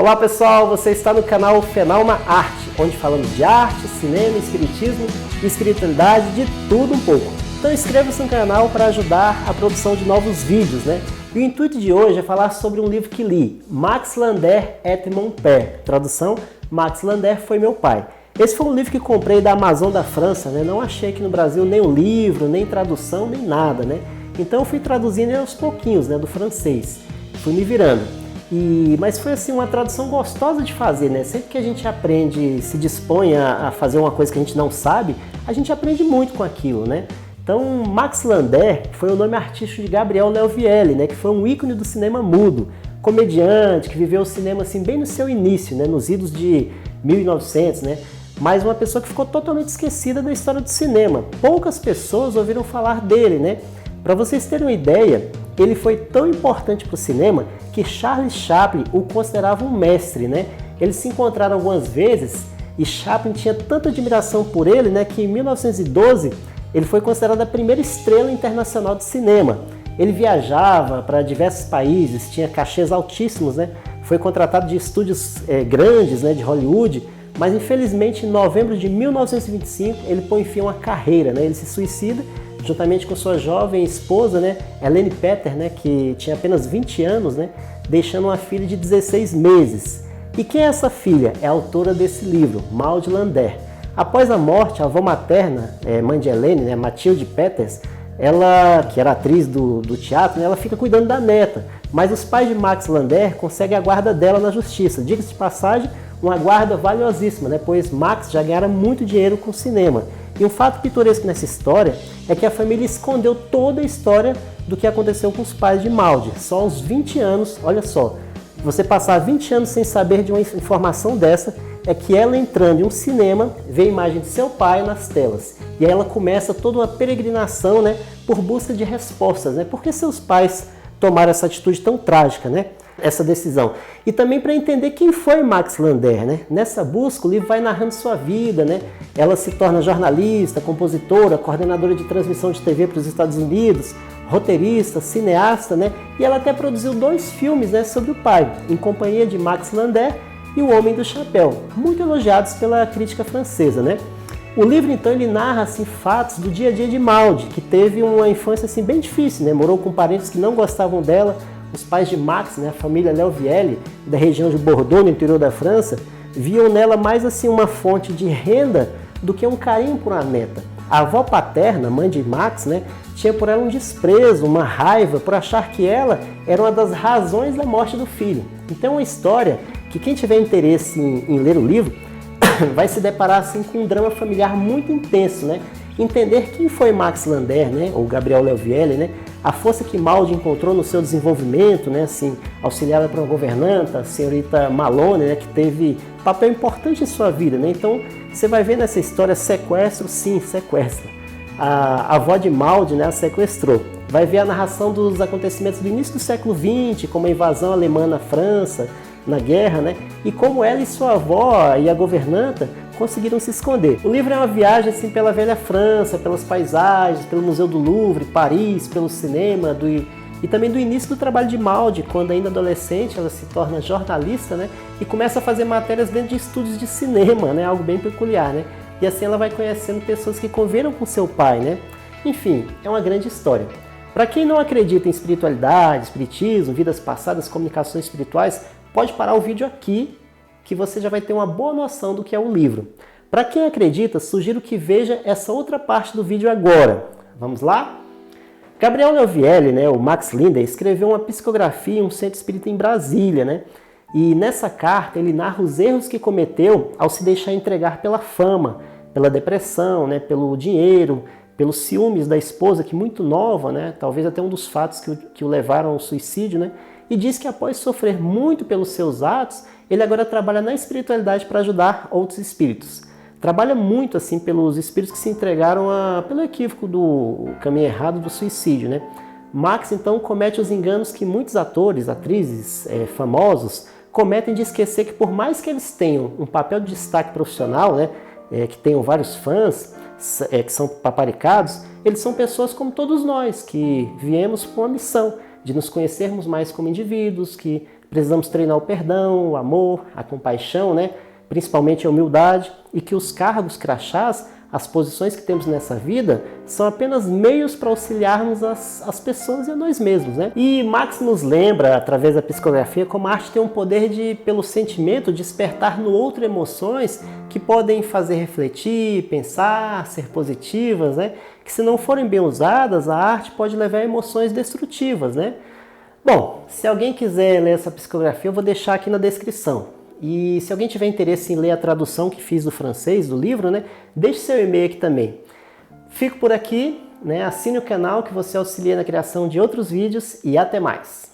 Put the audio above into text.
Olá pessoal, você está no canal Fenalma Arte, onde falamos de arte, cinema, espiritismo, espiritualidade, de tudo um pouco. Então inscreva-se no canal para ajudar a produção de novos vídeos, né? E o intuito de hoje é falar sobre um livro que li, Max Linder et mon père, tradução, Max Linder foi meu pai. Esse foi um livro que comprei da Amazon da França, né? Não achei aqui no Brasil nem o livro, nem tradução, nem nada, né? Então eu fui traduzindo aos pouquinhos, né, do francês, fui me virando. Mas foi assim uma tradução gostosa de fazer, né? Sempre que a gente aprende, se dispõe a fazer uma coisa que a gente não sabe, a gente aprende muito com aquilo, né? Então, Max Linder foi o nome artístico de Gabriel Leovielle, né? Que foi um ícone do cinema mudo, comediante, que viveu o cinema assim bem no seu início, né? Nos idos de 1900, né? Mas uma pessoa que ficou totalmente esquecida da história do cinema. Poucas pessoas ouviram falar dele, né? Para vocês terem uma ideia, ele foi tão importante para o cinema que Charles Chaplin o considerava um mestre, né? Eles se encontraram algumas vezes e Chaplin tinha tanta admiração por ele, né, que em 1912 ele foi considerado a primeira estrela internacional de cinema. Ele viajava para diversos países, tinha cachês altíssimos, né? Foi contratado de estúdios grandes, né, de Hollywood, mas infelizmente em novembro de 1925 ele põe fim a uma carreira, né? Ele se suicida juntamente com sua jovem esposa, né, Helene Petter, né, que tinha apenas 20 anos, né, deixando uma filha de 16 meses. E quem é essa filha? É a autora desse livro, Maud Linder. Após a morte, a avó materna, mãe de Helene, né, Mathilde Peters, ela, que era atriz do teatro, né, ela fica cuidando da neta, mas os pais de Max Linder conseguem a guarda dela na justiça. Diga-se de passagem, uma guarda valiosíssima, né, pois Max já ganhara muito dinheiro com o cinema. E um fato pitoresco nessa história é que a família escondeu toda a história do que aconteceu com os pais de Maud. Só aos 20 anos, olha só, você passar 20 anos sem saber de uma informação dessa, é que ela entrando em um cinema, vê a imagem de seu pai nas telas. E aí ela começa toda uma peregrinação, né, por busca de respostas, né? Por que seus pais tomaram essa atitude tão trágica, né? Essa decisão. E também para entender quem foi Max Linder, né? Nessa busca, o livro vai narrando sua vida, né? Ela se torna jornalista, compositora, coordenadora de transmissão de TV para os Estados Unidos, roteirista, cineasta, né? E ela até produziu 2 filmes, né, sobre o pai, Em Companhia de Max Linder e O Homem do Chapéu, muito elogiados pela crítica francesa, né? O livro, então, ele narra assim, fatos do dia a dia de Maud, que teve uma infância assim, bem difícil, né? Morou com parentes que não gostavam dela. Os pais de Max, né, a família Leovielle, da região de Bordeaux, no interior da França, viam nela mais assim uma fonte de renda do que um carinho por uma neta. A avó paterna, mãe de Max, né, tinha por ela um desprezo, uma raiva, por achar que ela era uma das razões da morte do filho. Então é uma história que quem tiver interesse em ler o livro vai se deparar assim, com um drama familiar muito intenso, né? Entender quem foi Max Linder, né, ou Gabriel Leovielle, né, a força que Maud encontrou no seu desenvolvimento, né, assim, auxiliada por uma governanta, a senhorita Malone, né, que teve papel importante em sua vida, né? Então você vai ver nessa história sequestro, sim, sequestra. A avó de Maud, né, a sequestrou. Vai ver a narração dos acontecimentos do início do século XX, como a invasão alemã na França, na guerra, né? E como ela e sua avó e a governanta conseguiram se esconder. O livro é uma viagem assim, pela velha França, pelas paisagens, pelo Museu do Louvre, Paris, pelo cinema, e também do início do trabalho de Maud, quando ainda adolescente ela se torna jornalista, né? E começa a fazer matérias dentro de estúdios de cinema, né? Algo bem peculiar, né? E assim ela vai conhecendo pessoas que conviveram com seu pai, né? Enfim, é uma grande história. Para quem não acredita em espiritualidade, espiritismo, vidas passadas, comunicações espirituais, pode parar o vídeo aqui, que você já vai ter uma boa noção do que é o livro. Para quem acredita, sugiro que veja essa outra parte do vídeo agora. Vamos lá? Gabriel Leovielle, né, o Max Linder, escreveu uma psicografia em um centro espírita em Brasília, né? E nessa carta ele narra os erros que cometeu ao se deixar entregar pela fama, pela depressão, né, pelo dinheiro, pelos ciúmes da esposa, que muito nova, né, talvez até um dos fatos que o levaram ao suicídio, né? E diz que após sofrer muito pelos seus atos, ele agora trabalha na espiritualidade para ajudar outros espíritos. Trabalha muito assim pelos espíritos que se entregaram pelo equívoco do caminho errado do suicídio, né? Max então comete os enganos que muitos atores, atrizes famosos cometem de esquecer que por mais que eles tenham um papel de destaque profissional, né, que tenham vários fãs, que são paparicados, eles são pessoas como todos nós, que viemos com uma missão de nos conhecermos mais como indivíduos, que precisamos treinar o perdão, o amor, a compaixão, né? Principalmente a humildade, e que os cargos crachás, as posições que temos nessa vida, são apenas meios para auxiliarmos as pessoas e a nós mesmos, né? E Marx nos lembra, através da psicografia, como a arte tem um poder de, pelo sentimento, despertar no outro emoções que podem fazer refletir, pensar, ser positivas, né? Que se não forem bem usadas, a arte pode levar a emoções destrutivas, né? Bom, se alguém quiser ler essa psicografia, eu vou deixar aqui na descrição. E se alguém tiver interesse em ler a tradução que fiz do francês, do livro, né, deixe seu e-mail aqui também. Fico por aqui, né, assine o canal que você auxilia na criação de outros vídeos e até mais!